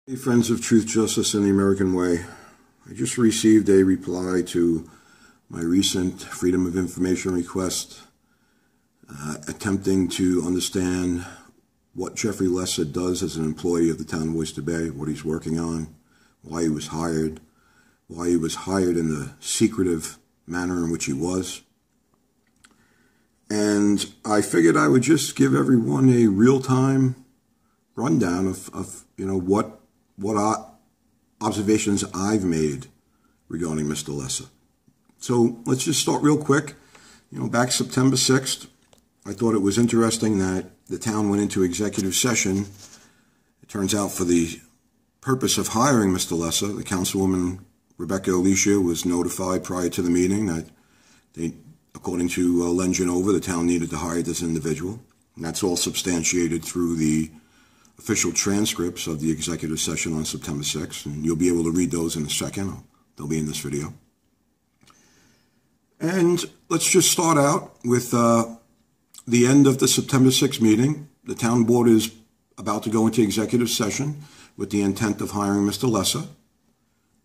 Hey friends of Truth, Justice, and the American Way. I just received a reply to my recent Freedom of Information request attempting to understand what Jeffrey Alesia does as an employee of the town of Oyster Bay, what he's working on, why he was hired in the secretive manner in which he was. And I figured I would just give everyone a real-time rundown of what observations I've made regarding Mr. Alesia. So let's just start real quick. Back September 6th, I thought it was interesting that the town went into executive session. It turns out for the purpose of hiring Mr. Alesia, the councilwoman Rebecca Alesia was notified prior to the meeting that according to Len Genova, the town needed to hire this individual. And that's all substantiated through the official transcripts of the executive session on September 6th, and you'll be able to read those in a second. They'll be in this video. And let's just start out with the end of the September 6th meeting. The town board is about to go into executive session with the intent of hiring Mr. Alesia.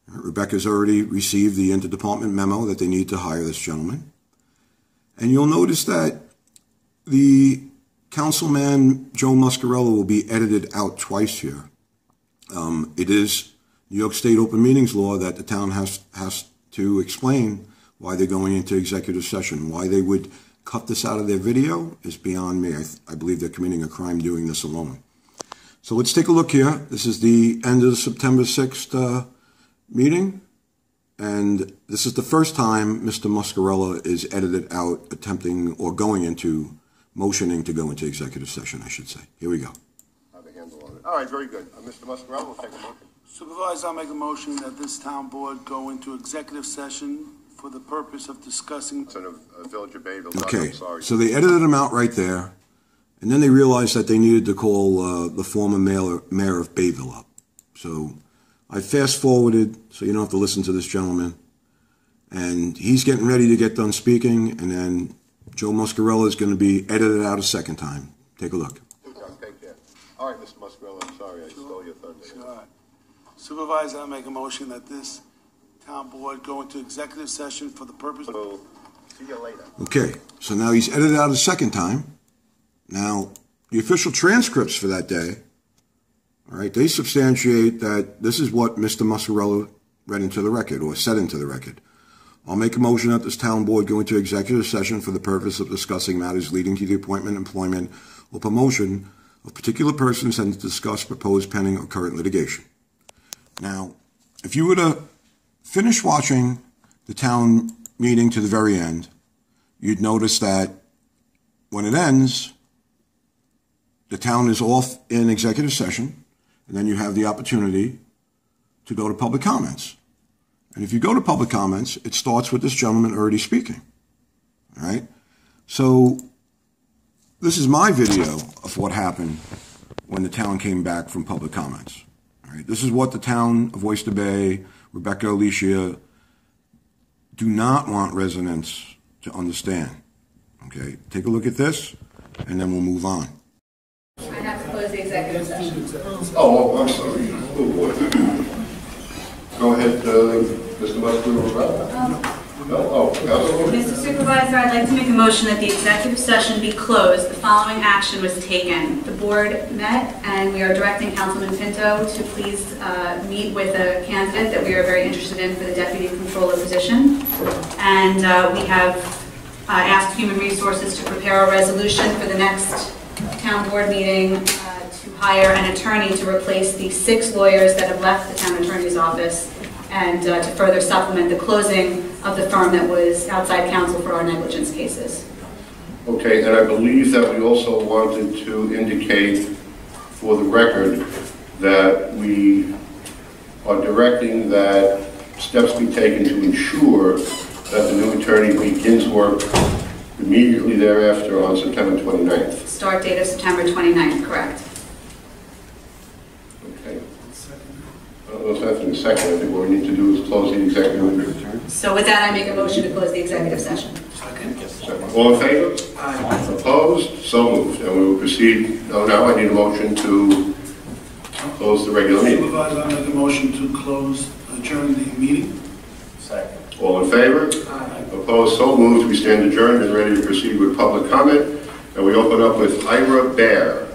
Rebecca's already received the interdepartment memo that they need to hire this gentleman. And you'll notice that the Councilman Joe Muscarello will be edited out twice here. It is New York State open meetings law that the town has to explain why they're going into executive session. Why they would cut this out of their video is beyond me. I believe they're committing a crime doing this alone. So let's take a look here. This is the end of the September 6th meeting. And this is the first time Mr. Muscarello is edited out attempting or going into motioning to go into executive session, I should say. Here we go. Have a handle on it. All right, very good. Mr. Muscarello will take a motion. Supervisor, I'll make a motion that this town board go into executive session for the purpose of discussing... Village of Bayville. Okay, so they edited him out right there, and then they realized that they needed to call the former mayor of Bayville up. So I fast-forwarded, so you don't have to listen to this gentleman. And he's getting ready to get done speaking, and then Joe Muscarello is going to be edited out a second time. Take a look. Take care. All right, Mr. Muscarello, I'm sorry I stole your thunder. Sure. Supervisor, I'll make a motion that this town board go into executive session for the purpose of... We'll see you later. Okay, so now he's edited out a second time. Now, the official transcripts for that day, all right, they substantiate that this is what Mr. Muscarello read into the record or said into the record. I'll make a motion that this town board go into executive session for the purpose of discussing matters leading to the appointment, employment, or promotion of particular persons and to discuss proposed pending or current litigation. Now, if you were to finish watching the town meeting to the very end, you'd notice that when it ends, the town is off in executive session, and then you have the opportunity to go to public comments. And if you go to public comments, it starts with this gentleman already speaking. All right? So this is my video of what happened when the town came back from public comments. All right? This is what the town of Oyster Bay, Rebecca Alesia, do not want residents to understand. Okay? Take a look at this, and then we'll move on. I have to close the executive session. Oh, I'm sorry. Oh, boy. Go ahead, Mr. Muscarello. Mr. Supervisor, I'd like to make a motion that the executive session be closed. The following action was taken. The board met, and we are directing Councilman Pinto to please meet with a candidate that we are very interested in for the deputy controller position. And we have asked Human Resources to prepare a resolution for the next town board meeting to hire an attorney to replace the 6 lawyers that have left the town attorney's office and to further supplement the closing of the firm that was outside counsel for our negligence cases. Okay, and I believe that we also wanted to indicate for the record that we are directing that steps be taken to ensure that the new attorney begins work immediately thereafter on September 29th. Start date of September 29th, correct. Okay. Let's have in a second. I think what we need to do is close the executive. So with that, I make a motion to close the executive session. Second. All in favor? Aye. Opposed? So moved. And we will proceed. Oh, now I need a motion to close the regular meeting. Supervisor, I make a motion to adjourn the meeting. Second. All in favor? Aye. Opposed? So moved. We stand adjourned and ready to proceed with public comment. And we open up with Ira Bear.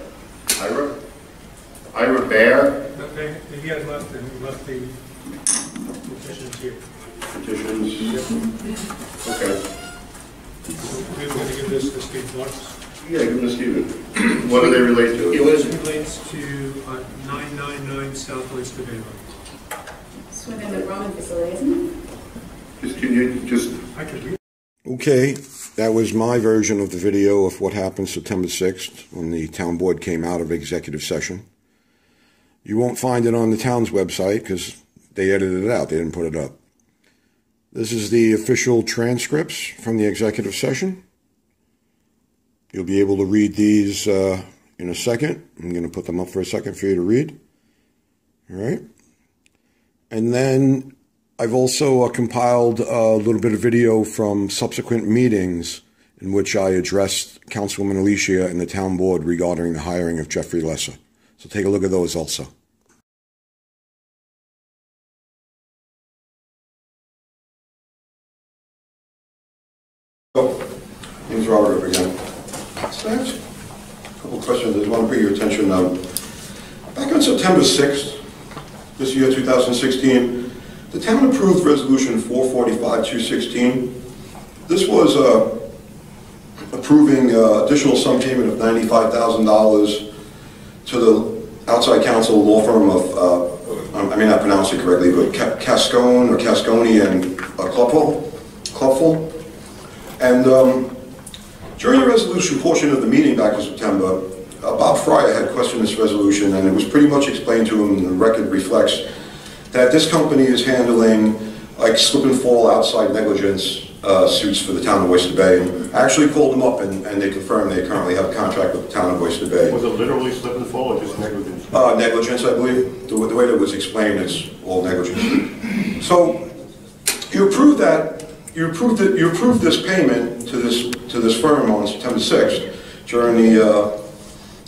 Ira? Ira Bear? He has left the petitions here. Petitions? Okay. We're going to give this to Steve Marks. Yeah, give them to Stephen. What do they relate to? It relates to 999 Southwest Avila. It's within the Roman facility, isn't it? Can you just... I could read. Okay, that was my version of the video of what happened September 6th when the town board came out of executive session. You won't find it on the town's website because they edited it out. They didn't put it up. This is the official transcripts from the executive session. You'll be able to read these in a second. I'm going to put them up for a second for you to read. All right. And then I've also compiled a little bit of video from subsequent meetings in which I addressed Councilwoman Alesia and the town board regarding the hiring of Jeffrey Alesia. So take a look at those also. Name's Robert again. So I have a couple of questions I just want to bring your attention. Back on September 6th, this year, 2016, the town approved Resolution 445-216. This was approving additional sum payment of $95,000 to the outside counsel law firm of, I may not pronounce it correctly, but Cascone and Klopfel. And during the resolution portion of the meeting back in September, Bob Fryer had questioned this resolution, and it was pretty much explained to him, and the record reflects, that this company is handling like slip and fall outside negligence suits for the town of Oyster Bay. And I actually called them up and they confirmed they currently have a contract with the town of Oyster Bay. Was it literally slip and fall or just negligence? Negligence, I believe. The way that it was explained is all negligence. So you approved that. You approved this payment to this firm on September 6th during the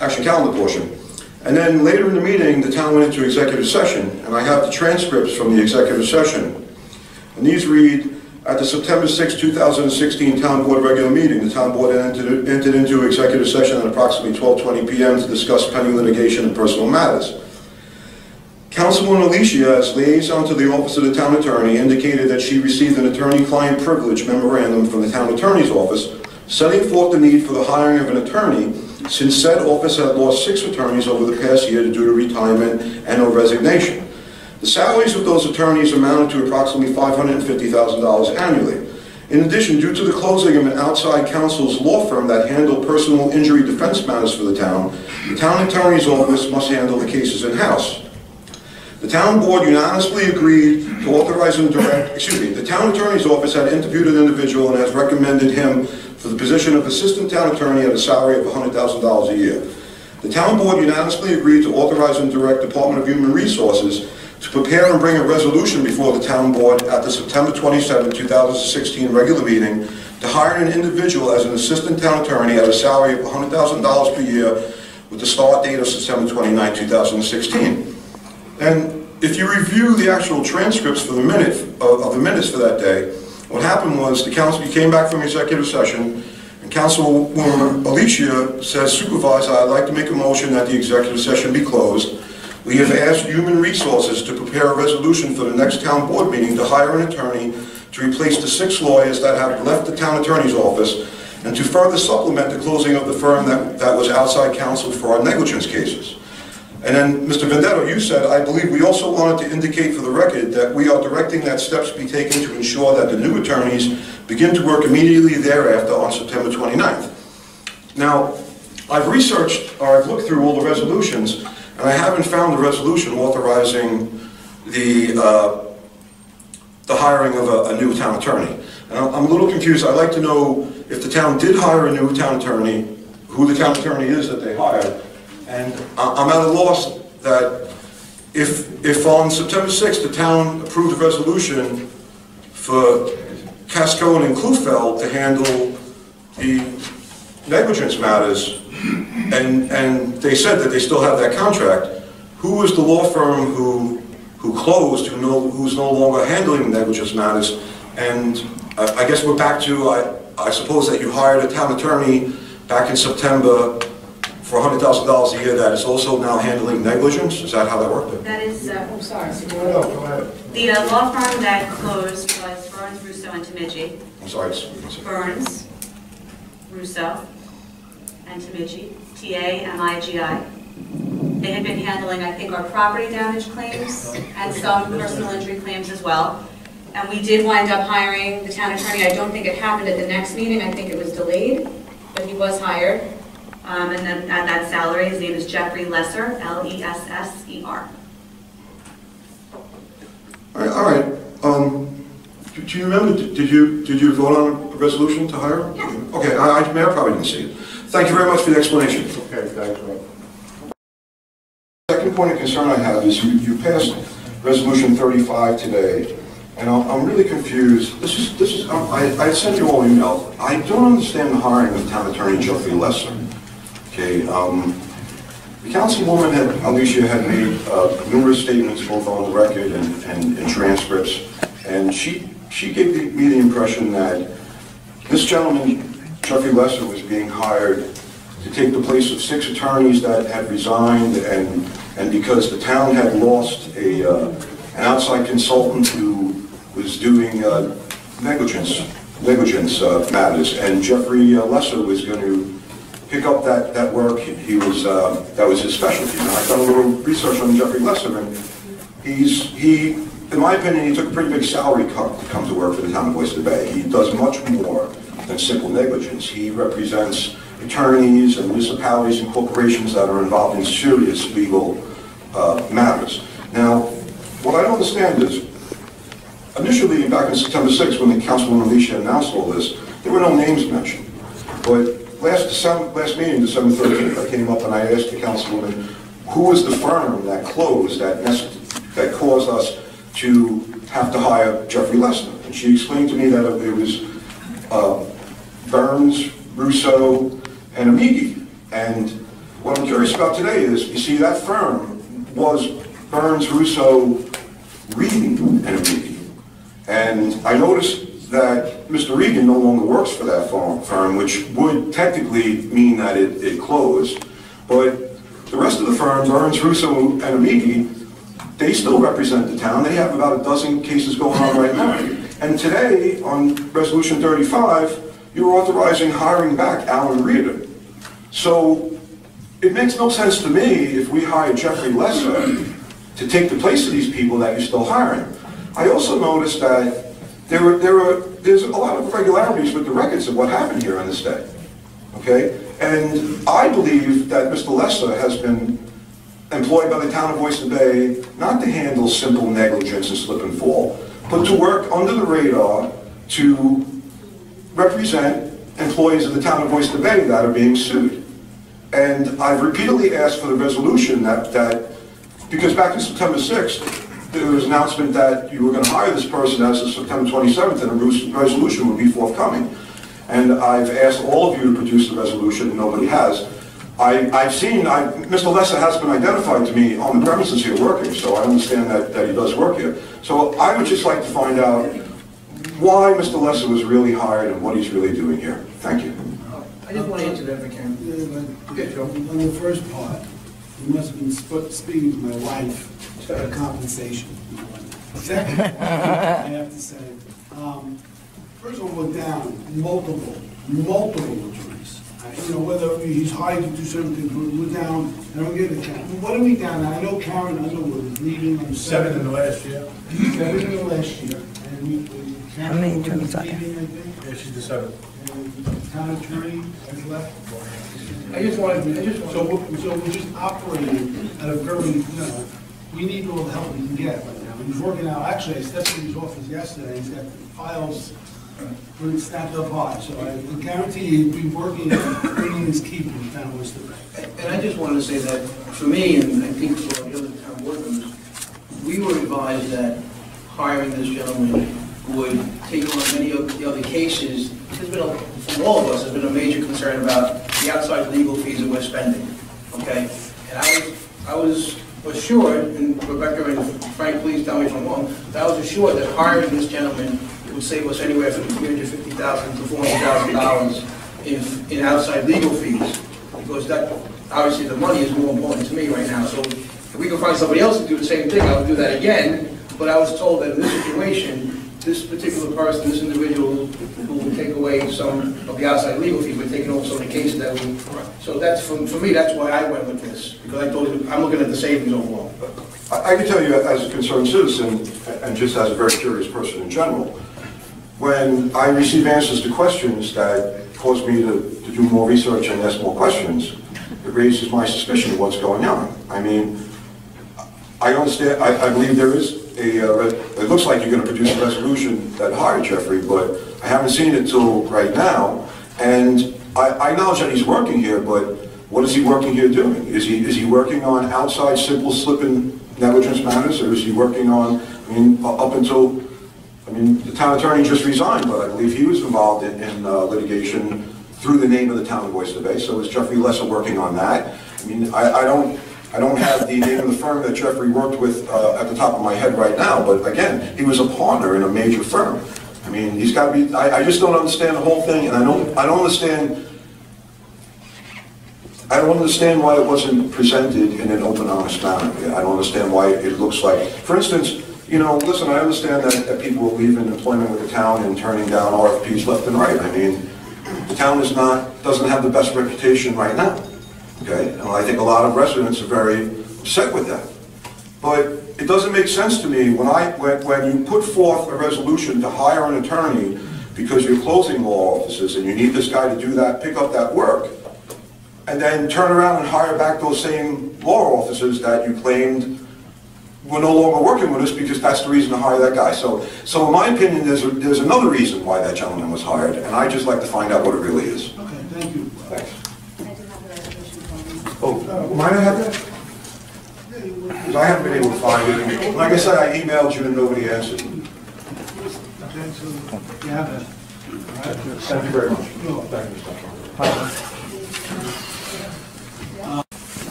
action calendar portion. And then later in the meeting, the town went into executive session, and I have the transcripts from the executive session. And these read, at the September 6, 2016 town board regular meeting, the town board entered into executive session at approximately 12:20 p.m. to discuss pending litigation and personal matters. Councilwoman Alesia, as liaison to the office of the town attorney, indicated that she received an attorney-client privilege memorandum from the town attorney's office, setting forth the need for the hiring of an attorney, since said office had lost 6 attorneys over the past year due to retirement and/or resignation. The salaries of those attorneys amounted to approximately $550,000 annually. In addition, due to the closing of an outside counsel's law firm that handled personal injury defense matters for the town attorney's office must handle the cases in-house. The town board unanimously agreed to authorize and direct, the town attorney's office had interviewed an individual and has recommended him for the position of assistant town attorney at a salary of $100,000 a year. The town board unanimously agreed to authorize and direct Department of Human Resources to prepare and bring a resolution before the town board at the September 27, 2016 regular meeting to hire an individual as an assistant town attorney at a salary of $100,000 per year with the start date of September 29, 2016. And if you review the actual transcripts for the minutes for that day, what happened was you came back from executive session, and Councilwoman Alesia says, Supervisor, I'd like to make a motion that the executive session be closed. We have asked Human Resources to prepare a resolution for the next town board meeting to hire an attorney to replace the 6 lawyers that have left the town attorney's office and to further supplement the closing of the firm that was outside counsel for our negligence cases. And then, Mr. Vendetto, you said, I believe we also wanted to indicate for the record that we are directing that steps be taken to ensure that the new attorneys begin to work immediately thereafter on September 29th. Now, I've looked through all the resolutions, and I haven't found a resolution authorizing the hiring of a new town attorney. And I'm a little confused. I'd like to know if the town did hire a new town attorney, who the town attorney is that they hired. And I'm at a loss that if on September 6th the town approved a resolution for Cascone and Klufeld to handle the negligence matters, and they said that they still have that contract, who was the law firm who closed, who's no longer handling negligence matters, and I guess we're back to, I suppose that you hired a town attorney back in September for $100,000 a year that is also now handling negligence? Is that how that worked? That is, I'm sorry. No, go ahead. The law firm that closed was Burns, Russo, and Tamigi. I'm sorry. Burns, Russo, and Tamigi, T-A-M-I-G-I. They had been handling, I think, our property damage claims and some personal injury claims as well. And we did wind up hiring the town attorney. I don't think it happened at the next meeting. I think it was delayed, but he was hired. And then at that salary, his name is Jeffrey Lesser, L-E-S-S-E-R. All right. Do you remember? Did you vote on a resolution to hire him? Yeah. Okay. Mayor probably didn't see it. Thank you very much for the explanation. Okay, thanks, Rob. Second point of concern I have is you passed Resolution 35 today, and I'm really confused. I sent you all emails. I don't understand the hiring of Town Attorney Jeffrey Lesser. Okay, the councilwoman Alesia had made numerous statements both on the record and transcripts, and she gave me the impression that this gentleman, Jeffrey Lesser, was being hired to take the place of 6 attorneys that had resigned, and because the town had lost an outside consultant who was doing negligence matters, and Jeffrey Lesser was going to pick up that work. That was his specialty. And I've done a little research on Jeffrey Lesser, and in my opinion, he took a pretty big salary cut to come to work for the town of Oyster Bay. He does much more than simple negligence. He represents attorneys and municipalities and corporations that are involved in serious legal matters. Now, what I don't understand is, initially back on September 6th, when the Councilwoman Alesia announced all this, there were no names mentioned. But last meeting, December 13th, I came up and I asked the Councilwoman, who was the firm that closed that caused us to have to hire Jeffrey Lesser? And she explained to me that it was Burns, Russo, and Amigi. And what I'm curious about today is, you see, that firm was Burns, Russo, Regan, and Amigi. And I noticed that Mr. Regan no longer works for that firm, which would technically mean that it closed. But the rest of the firm, Burns, Russo, and Amigi, they still represent the town. They have about a dozen cases going on right now. And today, on Resolution 35, you're authorizing hiring back Alan Reeder. So it makes no sense to me if we hire Jeffrey Lesser to take the place of these people that you're still hiring. I also noticed that there's a lot of irregularities with the records of what happened here on this day. Okay? And I believe that Mr. Lesser has been employed by the town of Oyster Bay not to handle simple negligence and slip and fall, but to work under the radar to represent employees of the town of Oyster Bay that are being sued. And I've repeatedly asked for the resolution that because back in September 6th, there was an announcement that you were going to hire this person as of September 27th, and a resolution would be forthcoming. And I've asked all of you to produce the resolution, and nobody has. Mr. Lesser has been identified to me on the premises here working, so I understand that he does work here. So I would just like to find out why Mr. Lesser was really hired and what he's really doing here. Thank you. I just want to answer that if I can. Okay, Joe. On the first part, you must have been speaking to my wife about compensation. Second, I have to say, first of all, we're down multiple attorneys. Whether he's hired to do certain things, we're down, I don't get the count. What are we down at? I know Karen Underwood is leaving on 7 in the last year. 7 in the last year. And How many attorneys are there? Yeah, she's the 7th. And the town attorney has left. So we're just operating at a very, we need all the help we can get right now. He's working out, actually, I stepped in his office yesterday, he's got files pretty stacked up high. So I guarantee he'll be working, bringing his keep in the town of Oyster Bay. And I just wanted to say that for me, and I think for the other town board members, we were advised that hiring this gentleman would take on many of the other cases. There's been, from all of us, there's been a major concern about the outside legal fees that we're spending. Okay, and I was assured, and Rebecca and Frank, please tell me if I'm wrong, but I was assured that hiring this gentleman would save us anywhere from $350,000 to $400,000 in outside legal fees, because that, obviously the money is more important to me right now. So if we can find somebody else to do the same thing, I would do that again. But I was told that in this situation, this particular person, this individual, who will take away some of the outside legal fees, we're taking over some of the cases that we. So that's for me. That's why I went with this, because I told you I'm looking at the savings overall. I can tell you, as a concerned citizen, and just as a very curious person in general, when I receive answers to questions that cause me to do more research and ask more questions, it raises my suspicion of what's going on. I mean, I understand, I believe there is it looks like you're going to produce a resolution that hired Jeffrey, but I haven't seen it till right now, and I acknowledge that he's working here, but what is he working here doing? Is he working on outside simple slip and negligence matters, or is he working on, I mean, up until, I mean, the town attorney just resigned, but I believe he was involved in litigation through the name of the town of Oyster Bay, so is Jeffrey Lesser working on that? I mean, I don't have the name of the firm that Jeffrey worked with at the top of my head right now, but again, he was a partner in a major firm. I mean, he's got to be, I just don't understand the whole thing, and I don't understand why it wasn't presented in an open, honest manner. I don't understand why it looks like, for instance, you know, listen, I understand that people are leaving employment with the town and turning down RFPs left and right. I mean, the town doesn't have the best reputation right now, okay? And I think a lot of residents are very upset with that. But it doesn't make sense to me when you put forth a resolution to hire an attorney because you're closing law offices and you need this guy to do that, pick up that work, and then turn around and hire back those same law officers that you claimed were no longer working with us because that's the reason to hire that guy. So in my opinion, there's another reason why that gentleman was hired, and I'd just like to find out what it really is. Okay, thank you. Thanks. I do have the resolution for you. Oh, might I have that? Because I haven't been able to find it. Like I said, I emailed you and nobody answered. Okay, so you have that. All right. Thank you very much. No. Thank you, Mr.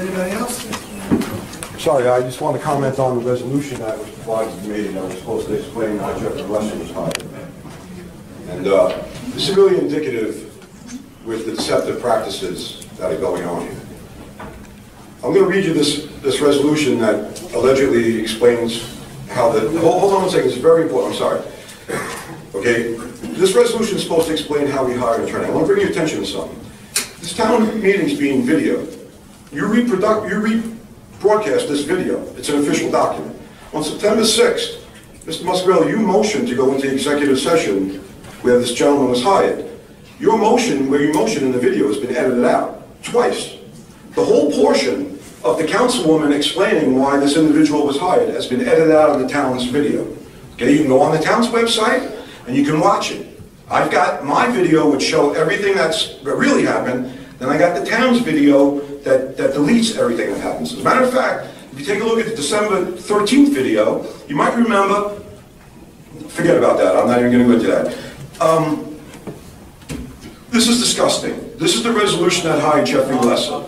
Anybody else? Sorry, I just want to comment on the resolution that was provided to me that was supposed to explain why Jeffrey Lesser was hired. And this is really indicative with the deceptive practices that are going on here. I'm going to read you this resolution that allegedly explains how the... Hold on one second, it's very important, I'm sorry. Okay, this resolution is supposed to explain how we hire an attorney. I want to bring your attention to something. This town meeting is being videoed. You rebroadcast this video. It's an official document. On September 6th, Mr. Muscarelli, you motioned to go into executive session where this gentleman was hired. Your motion, where you motioned in the video, has been edited out twice. The whole portion of the councilwoman explaining why this individual was hired has been edited out of the town's video. Okay, you can go on the town's website and you can watch it. I've got my video which show everything that really happened, then I got the town's video that deletes everything that happens. As a matter of fact, if you take a look at the December 13th video, you might remember, forget about that, I'm not even going to go into that. This is disgusting. This is the resolution that hired Jeffrey Lesser.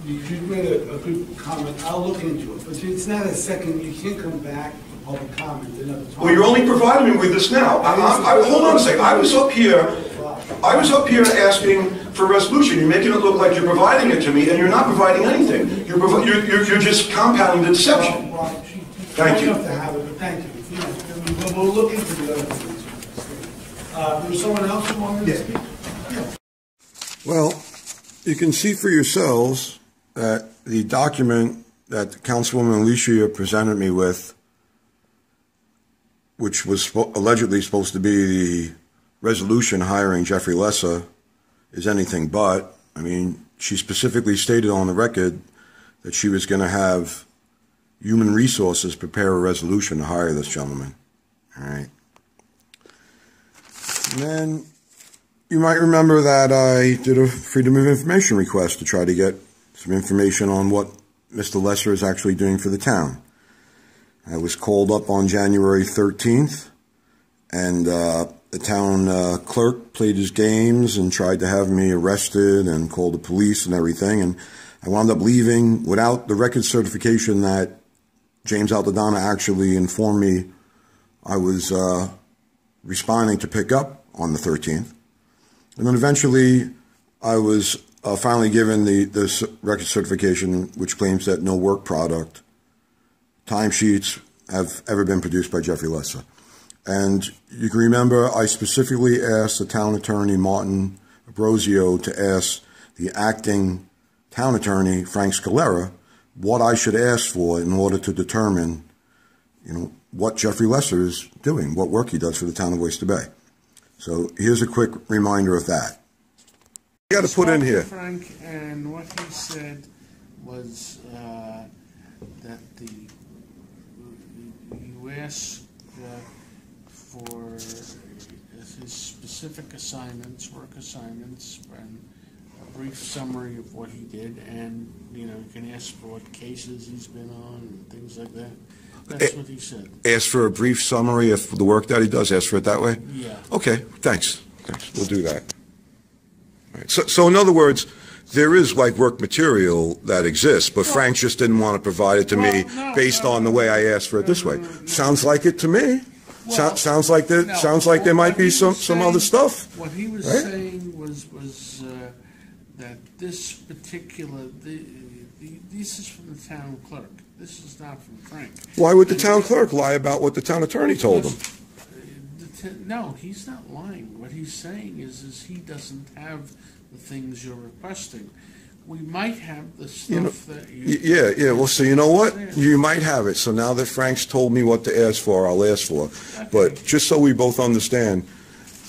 You made a good comment. I'll look into it, but it's not a second. You can't come back for public comment another time. Well, you're only providing me with this now. Hold on a second. I was up here asking for a resolution. You're making it look like you're providing it to me, and you're not providing anything. You're just compounding the deception. Thank you. Thank you. We'll look into the other things. There's someone else who wanted to speak? Yeah. Well, you can see for yourselves that the document that Councilwoman Alesia presented me with, which was allegedly supposed to be the resolution hiring Jeffrey Lesser, is anything but. I mean, she specifically stated on the record that she was going to have Human Resources prepare a resolution to hire this gentleman. All right. And then you might remember that I did a Freedom of Information request to try to get some information on what Mr. Lesser is actually doing for the town. I was called up on January 13th, and the town clerk played his games and tried to have me arrested and called the police and everything. And I wound up leaving without the record certification that James Aldadonna actually informed me I was responding to pick up on the 13th. And then eventually I was finally given the record certification, which claims that no work product timesheets have ever been produced by Jeffrey Lesser. And you can remember I specifically asked the town attorney, Martin Abrosio, to ask the acting town attorney, Frank Scalera, what I should ask for in order to determine, what Jeffrey Lesser is doing, what work he does for the town of Oyster Bay. So here's a quick reminder of that. You got to put in here. Frank, and what he said was that you asked for his specific assignments, work assignments, and a brief summary of what he did, and you can ask for what cases he's been on and things like that. That's what he said. Ask for a brief summary of the work that he does. Ask for it that way. Yeah. Okay. Thanks. We'll do that. All right. So in other words, there is work material that exists, but Frank just didn't want to provide it to me based on the way I asked for it this way. Sounds like it to me. Sounds like there might be some other stuff. What he was saying was that this particular this is from the town clerk. This is not from Frank. Why would the town clerk lie about what the town attorney told him? No, he's not lying. What he's saying is he doesn't have the things you're requesting. We might have the stuff that you... Yeah. Well, so you know what? You might have it. So now that Frank's told me what to ask for, I'll ask for. Okay. But just so we both understand,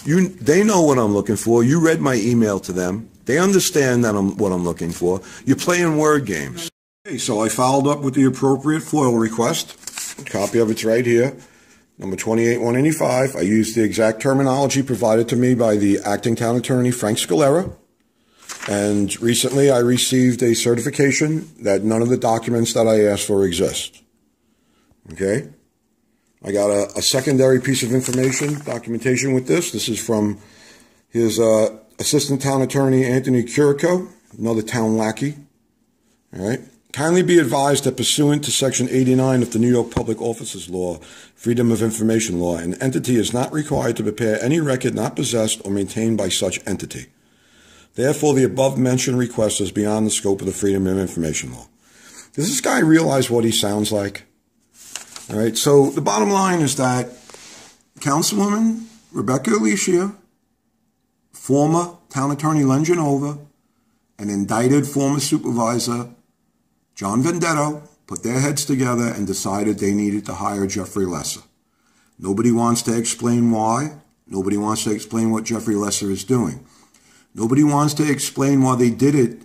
they know what I'm looking for. You read my email to them. They understand that what I'm looking for. You're playing word games. Okay, so I followed up with the appropriate FOIL request. A copy of it's right here. Number 28185. I used the exact terminology provided to me by the acting town attorney, Frank Scalera. And recently I received a certification that none of the documents that I asked for exist. Okay? I got a secondary piece of information, documentation with this. This is from his assistant town attorney, Anthony Curico, another town lackey. All right? Kindly be advised that pursuant to Section 89 of the New York Public Officers Law, Freedom of Information Law, an entity is not required to prepare any record not possessed or maintained by such entity. Therefore, the above-mentioned request is beyond the scope of the Freedom of Information Law. Does this guy realize what he sounds like? All right, so the bottom line is that Councilwoman Rebecca Alesia, former town attorney Len Genova, and indicted former supervisor John Vendetto put their heads together and decided they needed to hire Jeffrey Lesser. Nobody wants to explain why. Nobody wants to explain what Jeffrey Lesser is doing. Nobody wants to explain why they did it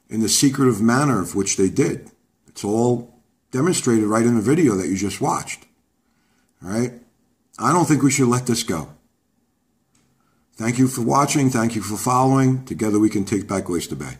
in the secretive manner of which they did. It's all demonstrated right in the video that you just watched. All right? I don't think we should let this go. Thank you for watching. Thank you for following. Together we can take back Oyster Bay.